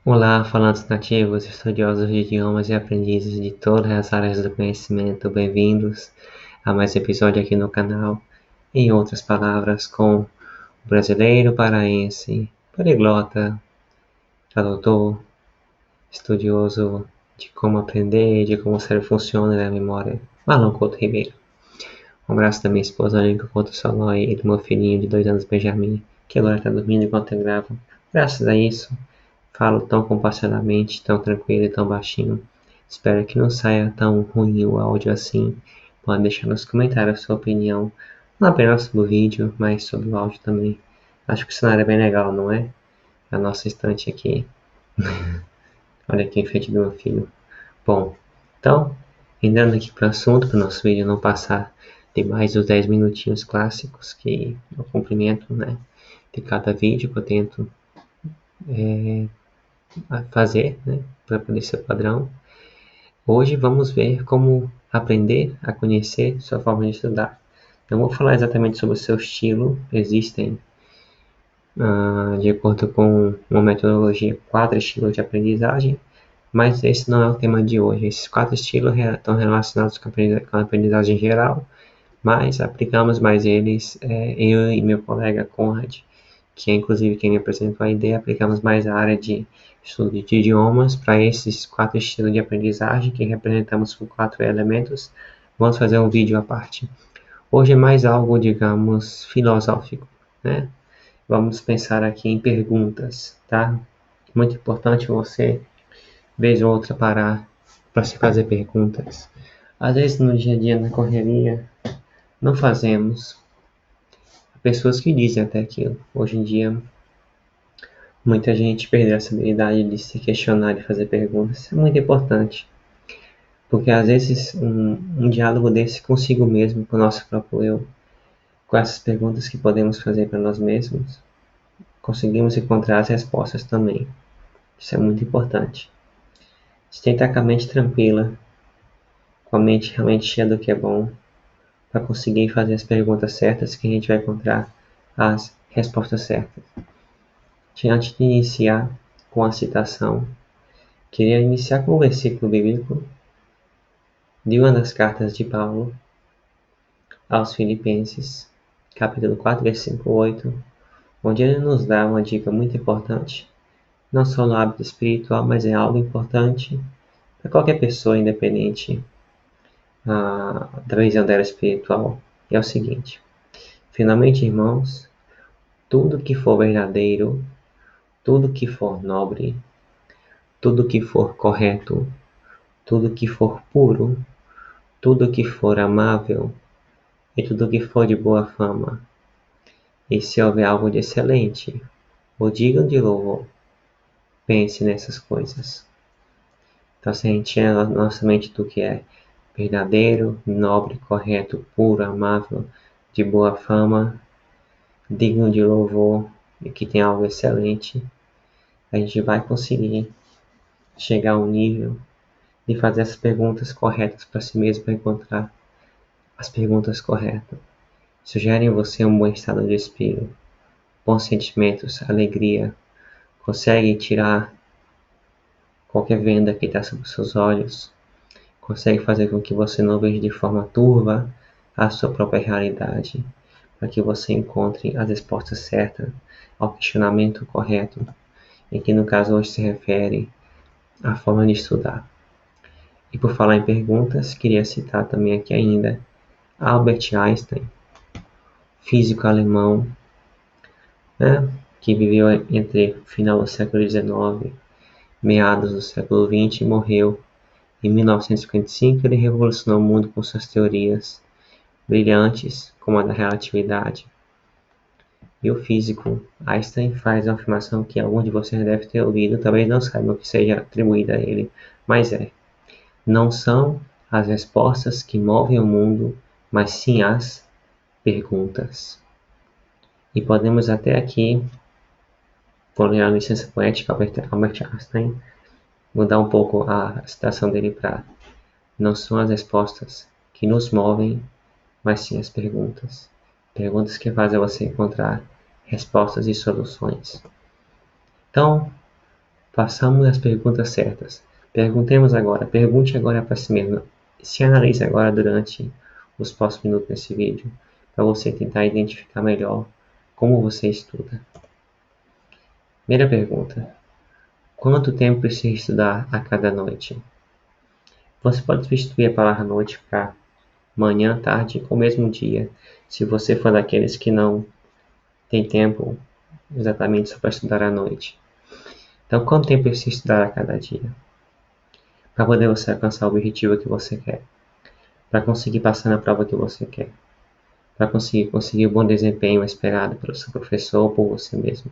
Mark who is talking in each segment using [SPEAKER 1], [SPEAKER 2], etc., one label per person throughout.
[SPEAKER 1] Olá, falantes nativos, estudiosos de idiomas e aprendizes de todas as áreas do conhecimento, bem-vindos a mais um episódio aqui no canal. Em outras palavras, com o brasileiro paraense, poliglota, tradutor, estudioso de como aprender, de como o cérebro funciona na memória, Marlon Couto Ribeiro. Um abraço da minha esposa, Alenka Couto Solói, e do meu filhinho de 2 anos, Benjamin, que agora está dormindo enquanto eu gravo. Graças a isso, falo tão compassionadamente, tão tranquilo e tão baixinho. Espero que não saia tão ruim o áudio assim. Pode deixar nos comentários a sua opinião, não apenas sobre o vídeo, mas sobre o áudio também. Acho que o cenário é bem legal, não é? A nossa estante aqui. Olha aqui em frente do meu filho. Bom, então, entrando aqui para o assunto, para o nosso vídeo não passar de mais os 10 minutinhos clássicos, que eu cumprimento, né? De cada vídeo que eu tento fazer, né? Para poder ser padrão. Hoje vamos ver como aprender a conhecer sua forma de estudar. Não vou falar exatamente sobre o seu estilo, existem, de acordo com uma metodologia, 4 estilos de aprendizagem, mas esse não é o tema de hoje. Esses 4 estilos estão relacionados com a aprendizagem geral, mas aplicamos mais eles, eu e meu colega Conrad, que é inclusive quem me apresentou a ideia, aplicamos mais a área de estudo de idiomas para esses 4 estilos de aprendizagem que representamos por 4 elementos. Vamos fazer um vídeo à parte. Hoje é mais algo, digamos, filosófico, né? Vamos pensar aqui em perguntas, tá? Muito importante você, vez ou outra, parar para se fazer perguntas. Às vezes no dia a dia, na correria, não fazemos. Há pessoas que dizem até aquilo. Hoje em dia, muita gente perdeu essa habilidade de se questionar e fazer perguntas. Isso é muito importante, porque às vezes um diálogo desse consigo mesmo, com o nosso próprio eu, com essas perguntas que podemos fazer para nós mesmos, conseguimos encontrar as respostas também. Isso é muito importante. Se tentar com a mente tranquila, com a mente realmente cheia do que é bom, para conseguir fazer as perguntas certas que a gente vai encontrar as respostas certas. Antes de iniciar com a citação, queria iniciar com o versículo bíblico de uma das cartas de Paulo aos Filipenses, capítulo 4, versículo 8, onde ele nos dá uma dica muito importante, não só no hábito espiritual, mas é algo importante para qualquer pessoa, independente da visão dela espiritual. E é o seguinte: finalmente, irmãos, tudo que for verdadeiro, tudo que for nobre, tudo que for correto, tudo que for puro, tudo que for amável e tudo que for de boa fama, e se houver algo de excelente, ou digno de louvor, pense nessas coisas. Então, se a gente tiver na nossa mente do que é verdadeiro, nobre, correto, puro, amável, de boa fama, digno de louvor e que tem algo excelente, a gente vai conseguir chegar ao nível de fazer as perguntas corretas para si mesmo, para encontrar as perguntas corretas. Isso gera em você um bom estado de espírito, bons sentimentos, alegria, consegue tirar qualquer venda que está sobre os seus olhos, consegue fazer com que você não veja de forma turva a sua própria realidade, para que você encontre as respostas certas ao questionamento correto, e que no caso hoje se refere à forma de estudar. E por falar em perguntas, queria citar também aqui ainda Albert Einstein, físico alemão, né, que viveu entre o final do século XIX, meados do século XX e morreu em 1955. Ele revolucionou o mundo com suas teorias brilhantes, como a da relatividade. E o físico Einstein faz uma afirmação que alguns de vocês devem ter ouvido, talvez não saibam que seja atribuída a ele, mas não são as respostas que movem o mundo, mas sim as perguntas. E podemos até aqui, por ler a licença poética Albert Einstein, mudar um pouco a citação dele para: não são as respostas que nos movem, mas sim as perguntas. Perguntas que fazem você encontrar respostas e soluções. Então, Façamos as perguntas certas. Perguntemos agora. Pergunte agora para si mesmo. Se analise agora durante os próximos minutos nesse vídeo, para você tentar identificar melhor como você estuda. Primeira pergunta. Quanto tempo precisa estudar a cada noite? Você pode substituir a palavra noite para manhã, tarde ou mesmo dia, se você for daqueles que não tem tempo exatamente só para estudar à noite. Então, quanto tempo precisa estudar a cada dia? Para poder você alcançar o objetivo que você quer. Para conseguir passar na prova que você quer. Para conseguir o bom desempenho esperado pelo seu professor ou por você mesmo.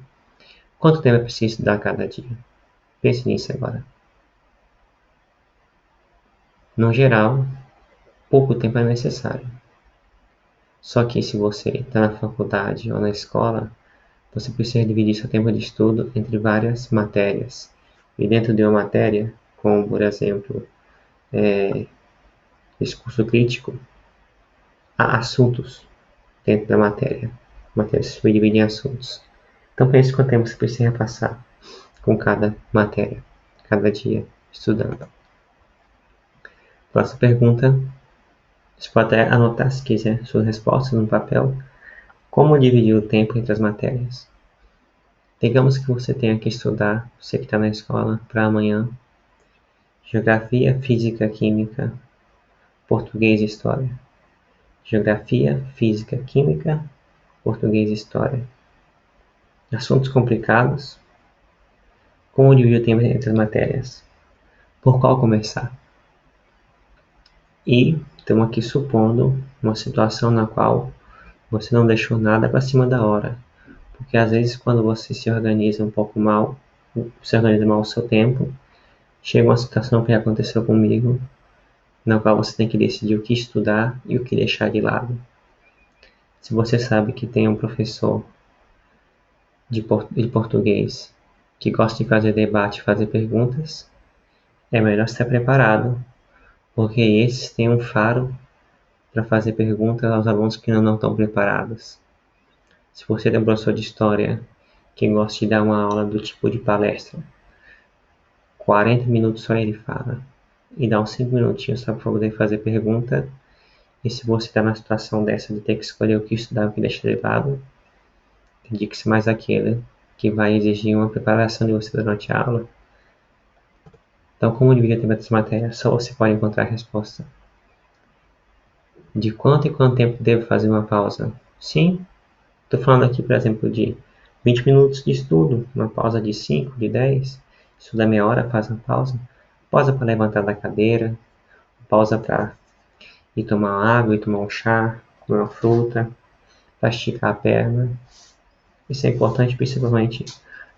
[SPEAKER 1] Quanto tempo é preciso estudar a cada dia? Pense nisso agora. No geral, pouco tempo é necessário. Só que se você está na faculdade ou na escola, você precisa dividir seu tempo de estudo entre várias matérias. E dentro de uma matéria, como por exemplo, discurso crítico, há assuntos dentro da matéria. A matéria se divide em assuntos. Então pense quanto tempo você precisa passar com cada matéria, cada dia, estudando. Próxima pergunta. Você pode até anotar, se quiser, suas respostas no papel. Como dividir o tempo entre as matérias? Digamos que você tenha que estudar, você que está na escola, para amanhã, Geografia, Física, Química, Português e História. Geografia, Física, Química, Português e História. Assuntos complicados. Como dividir o tempo entre as matérias? Por qual começar? E estamos aqui supondo uma situação na qual você não deixou nada para cima da hora. Porque às vezes quando você se organiza um pouco mal, você organiza mal o seu tempo, chega uma situação que aconteceu comigo, na qual você tem que decidir o que estudar e o que deixar de lado. Se você sabe que tem um professor de português que gosta de fazer debate e fazer perguntas, é melhor estar preparado, porque esses têm um faro para fazer perguntas aos alunos que não estão preparados. Se você tem um professor de história que gosta de dar uma aula do tipo de palestra, 40 minutos só ele fala, e dá uns 5 minutinhos só para poder fazer pergunta, e se você está na situação dessa de ter que escolher o que estudar e o que deixar de lado, dedique-se mais àquele que vai exigir uma preparação de você durante a aula. Então, como dividir o tempo dessas matérias? Só você pode encontrar a resposta. De quanto em quanto tempo devo fazer uma pausa? Sim, estou falando aqui, por exemplo, de 20 minutos de estudo, uma pausa de 5, de 10, estuda meia hora, faz uma pausa para levantar da cadeira, pausa para ir tomar água, ir tomar um chá, comer uma fruta, para esticar a perna. Isso é importante principalmente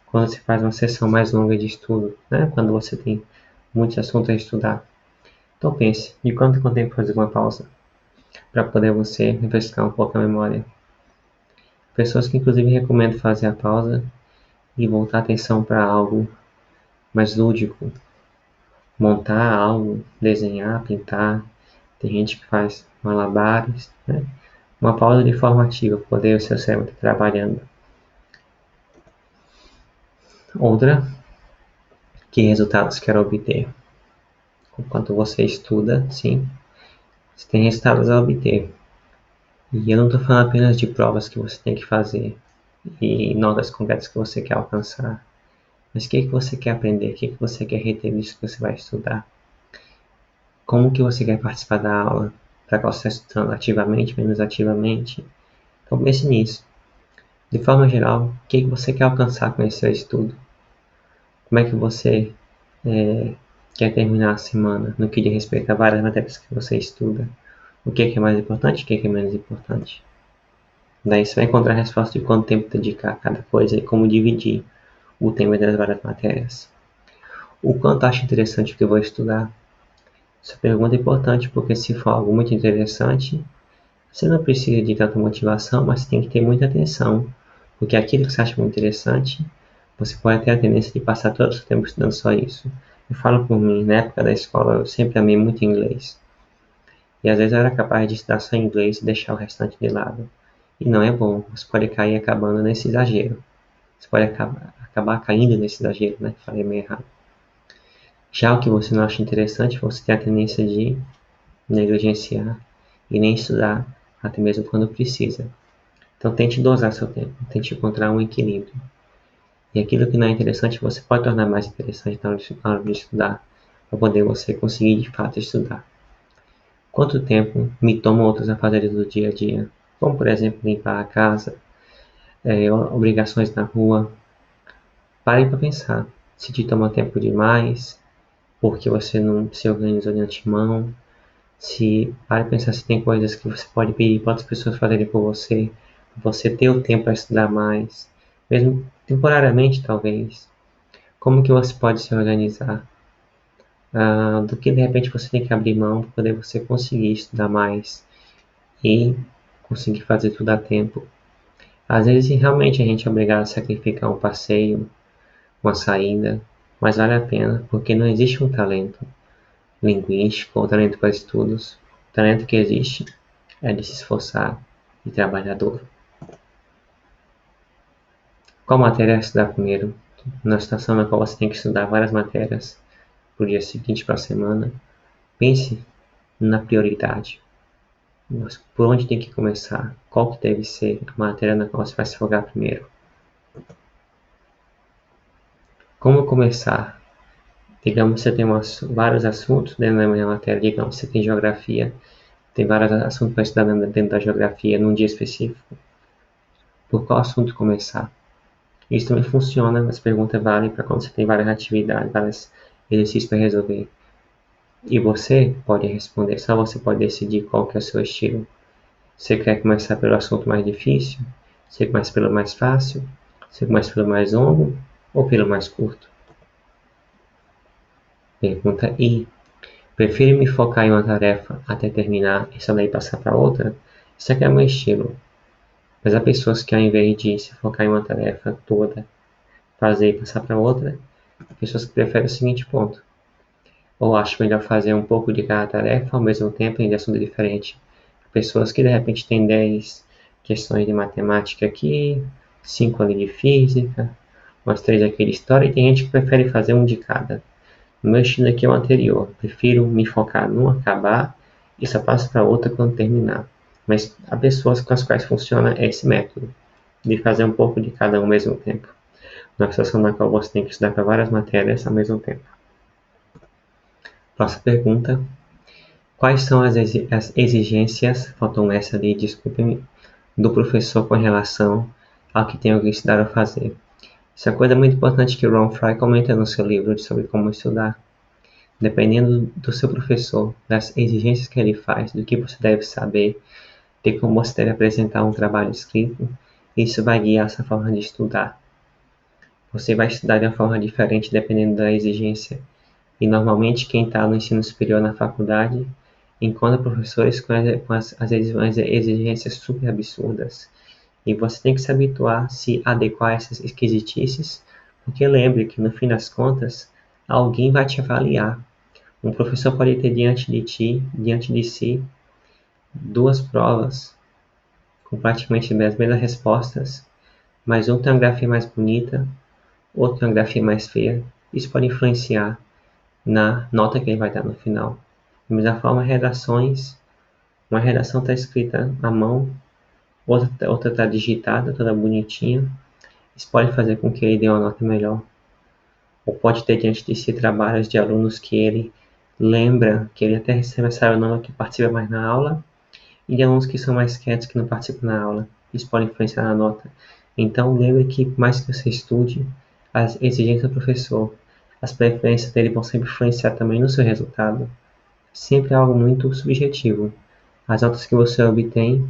[SPEAKER 1] quando se faz uma sessão mais longa de estudo, né? Quando você tem muitos assuntos a estudar. Então pense, de quanto em quanto tempo fazer uma pausa, para poder você refrescar um pouco a memória. Pessoas que inclusive recomendam fazer a pausa e voltar a atenção para algo mais lúdico, montar algo, desenhar, pintar. Tem gente que faz malabares, né? Uma pausa de forma ativa, para poder o seu cérebro estar trabalhando. Outra, que resultados quer obter? Enquanto você estuda, sim, você tem resultados a obter. E eu não estou falando apenas de provas que você tem que fazer e notas concretas que você quer alcançar. Mas o que você quer aprender? O que você quer reter disso que você vai estudar? Como que você quer participar da aula? Para qual você está estudando ativamente, menos ativamente? Então pense nisso. De forma geral, o que você quer alcançar com esse seu estudo? Como é que você quer terminar a semana no que diz respeito a várias matérias que você estuda? O que é mais importante e o que é menos importante? Daí você vai encontrar a resposta de quanto tempo dedicar a cada coisa e como dividir o tempo das várias matérias. O quanto acho interessante o que eu vou estudar? Essa pergunta é importante porque se for algo muito interessante, você não precisa de tanta motivação, mas você tem que ter muita atenção, porque aquilo que você acha muito interessante, você pode ter a tendência de passar todo o seu tempo estudando só isso. Eu falo por mim, na época da escola eu sempre amei muito inglês. E às vezes eu era capaz de estudar só inglês e deixar o restante de lado. E não é bom, você pode cair acabando nesse exagero. Você pode acabar acabar caindo nesse exagero, né? Falei meio errado. Já o que você não acha interessante, você tem a tendência de negligenciar e nem estudar, até mesmo quando precisa. Então tente dosar seu tempo, tente encontrar um equilíbrio. E aquilo que não é interessante, você pode tornar mais interessante na hora de estudar, para poder você conseguir de fato estudar. Quanto tempo me tomam outros afazeres do dia a dia? Como, por exemplo, limpar a casa, obrigações na rua. Pare para pensar. Se te toma tempo demais, porque você não se organizou de antemão. Se pare para pensar se tem coisas que você pode pedir para outras pessoas fazerem por você, você ter o tempo para estudar mais, mesmo temporariamente talvez. Como que você pode se organizar? Do que de repente você tem que abrir mão para poder você conseguir estudar mais e conseguir fazer tudo a tempo. Às vezes realmente a gente é obrigado a sacrificar um passeio, uma saída, mas vale a pena porque não existe um talento linguístico ou talento para estudos. O talento que existe é de se esforçar e trabalhar duro. Qual matéria estudar primeiro? Na situação na qual você tem que estudar várias matérias para o dia seguinte, para a semana, pense na prioridade. Por onde tem que começar? Qual que deve ser a matéria na qual você vai se focar primeiro? Como começar? Digamos que você tem vários assuntos dentro da minha matéria. Digamos que você tem geografia, tem vários assuntos para estudar dentro da geografia num dia específico. Por qual assunto começar? Isso também funciona, as perguntas valem para quando você tem várias atividades, vários exercícios para resolver. E você pode responder, só você pode decidir qual que é o seu estilo. Você quer começar pelo assunto mais difícil? Você começa pelo mais fácil? Você começa pelo mais longo ou pelo mais curto? Pergunta I. Prefiro me focar em uma tarefa até terminar e só daí passar para outra? Isso aqui é meu estilo. Mas há pessoas que ao invés de se focar em uma tarefa toda, fazer e passar para outra, pessoas que preferem o seguinte ponto. Ou acho melhor fazer um pouco de cada tarefa ao mesmo tempo em assunto diferente. Pessoas que de repente têm 10 questões de matemática aqui, 5 ali de física, umas 3 aqui de história, e tem gente que prefere fazer um de cada. O meu estilo aqui é o anterior, prefiro me focar num acabar e só passo para outra quando terminar. Mas há pessoas com as quais funciona esse método, de fazer um pouco de cada ao mesmo tempo. Na situação na qual você tem que estudar para várias matérias ao mesmo tempo. Próxima pergunta. Quais são as exigências, faltou essa ali, desculpe-me, do professor com relação ao que tenho que estudar ou fazer? Isso é uma coisa muito importante que o Ron Fry comenta no seu livro sobre como estudar. Dependendo do seu professor, das exigências que ele faz, do que você deve saber, de como você deve apresentar um trabalho escrito, isso vai guiar a sua forma de estudar. Você vai estudar de uma forma diferente dependendo da exigência. E normalmente quem está no ensino superior na faculdade encontra professores com as exigências super absurdas. E você tem que se habituar, se adequar a essas esquisitices, porque lembre que no fim das contas, alguém vai te avaliar. Um professor pode ter diante de si, duas provas com praticamente as mesmas respostas, mas um tem uma grafia mais bonita, outro tem uma grafia mais feia. Isso pode influenciar na nota que ele vai dar no final. Da mesma forma, redações. Uma redação está escrita à mão, outra está digitada, toda bonitinha. Isso pode fazer com que ele dê uma nota melhor. Ou pode ter diante de si trabalhos de alunos que ele lembra, que ele até recebe essa nota que participa mais na aula, e de alunos que são mais quietos, que não participam na aula. Isso pode influenciar na nota. Então, lembre que, por mais que você estude, as exigências do professor, as preferências dele vão sempre influenciar também no seu resultado. Sempre é algo muito subjetivo. As notas que você obtém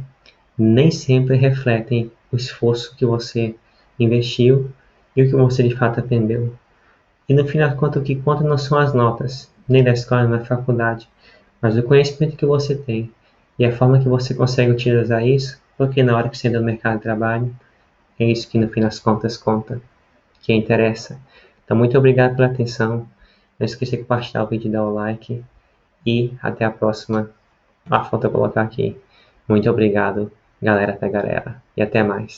[SPEAKER 1] nem sempre refletem o esforço que você investiu e o que você de fato aprendeu. E no final das contas, o que conta não são as notas, nem da escola, nem da faculdade, mas o conhecimento que você tem e a forma que você consegue utilizar isso, porque na hora que você entra no mercado de trabalho, é isso que no fim das contas conta, que interessa. Então, muito obrigado pela atenção. Não esqueça de compartilhar o vídeo e dar o like. E até a próxima. Falta colocar aqui. Muito obrigado, galera até galera. E até mais.